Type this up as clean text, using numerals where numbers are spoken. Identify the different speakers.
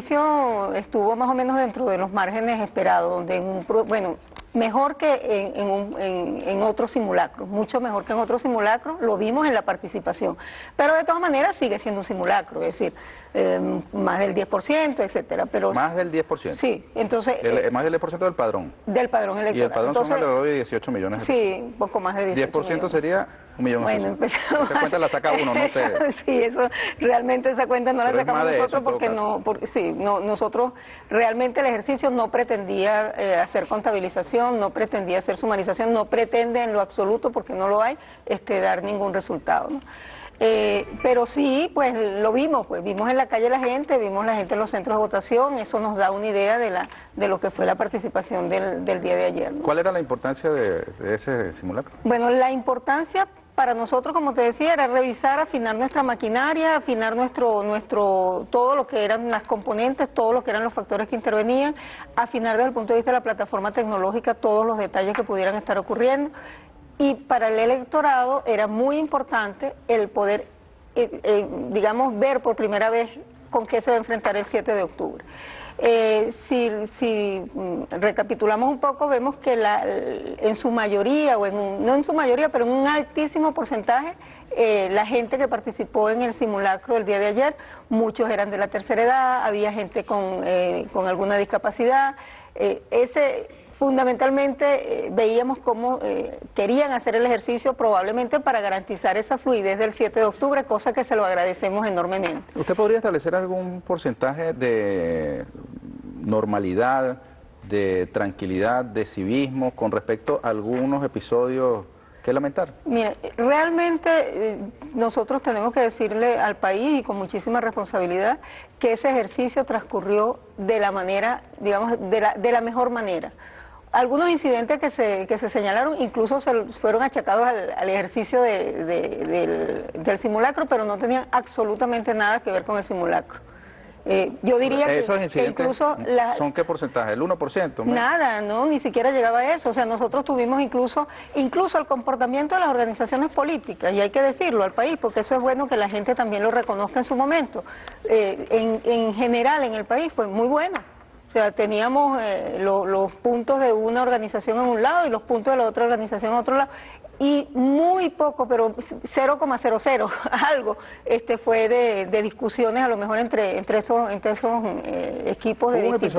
Speaker 1: ejercicio estuvo más o menos dentro de los márgenes esperados, donde bueno, mejor que en otros simulacros, mucho mejor que en otros simulacros, lo vimos en la participación. Pero de todas maneras sigue siendo un simulacro, es decir, más del 10%, etcétera. Pero
Speaker 2: ¿Más del 10%?
Speaker 1: Sí, entonces...
Speaker 2: más del 10% del padrón.
Speaker 1: Del padrón electoral.
Speaker 2: Y el padrón
Speaker 1: entonces,
Speaker 2: son alrededor de 18 millones.
Speaker 1: Sí, un poco más de 18
Speaker 2: 10%
Speaker 1: millones.
Speaker 2: Sería 1.800.000.
Speaker 1: Bueno, empezamos.
Speaker 2: Esa cuenta la saca uno, no ustedes.
Speaker 1: Sí, eso, realmente esa cuenta no la sacamos nosotros porque nosotros realmente el ejercicio no pretendía hacer contabilización, no pretendía hacer sumarización, no pretende en lo absoluto, porque no lo hay, dar ningún resultado, ¿no? Pero sí, pues lo vimos, vimos en la calle la gente en los centros de votación, eso nos da una idea de lo que fue la participación del día de ayer, ¿no?
Speaker 2: ¿Cuál era la importancia de ese simulacro?
Speaker 1: Bueno, la importancia para nosotros, como te decía, era revisar, afinar nuestra maquinaria, afinar todo lo que eran las componentes, todo lo que eran los factores que intervenían, afinar desde el punto de vista de la plataforma tecnológica todos los detalles que pudieran estar ocurriendo. Y para el electorado era muy importante el poder, digamos, ver por primera vez con qué se va a enfrentar el 7 de octubre. Si recapitulamos un poco, vemos que en su mayoría, no en su mayoría, pero en un altísimo porcentaje, la gente que participó en el simulacro el día de ayer, muchos eran de la tercera edad, había gente con alguna discapacidad, fundamentalmente veíamos cómo querían hacer el ejercicio probablemente para garantizar esa fluidez del 7 de octubre, cosa que se lo agradecemos enormemente.
Speaker 2: ¿Usted podría establecer algún porcentaje de normalidad, de tranquilidad, de civismo con respecto a algunos episodios que lamentar?
Speaker 1: Mira, realmente nosotros tenemos que decirle al país y con muchísima responsabilidad que ese ejercicio transcurrió de la manera, digamos, de la mejor manera. Algunos incidentes que se señalaron incluso fueron achacados al ejercicio del simulacro, pero no tenían absolutamente nada que ver con el simulacro. Yo diría que incluso...
Speaker 2: ¿Son qué porcentaje? ¿El 1%?
Speaker 1: Nada, no, ni siquiera llegaba a eso. O sea, nosotros tuvimos incluso el comportamiento de las organizaciones políticas, y hay que decirlo al país, porque eso es bueno que la gente también lo reconozca en su momento. En general en el país fue muy bueno. O sea, teníamos los puntos de una organización en un lado y los puntos de la otra organización en otro lado. Y muy poco, pero 0,00 algo, fue de discusiones a lo mejor entre esos equipos de distintos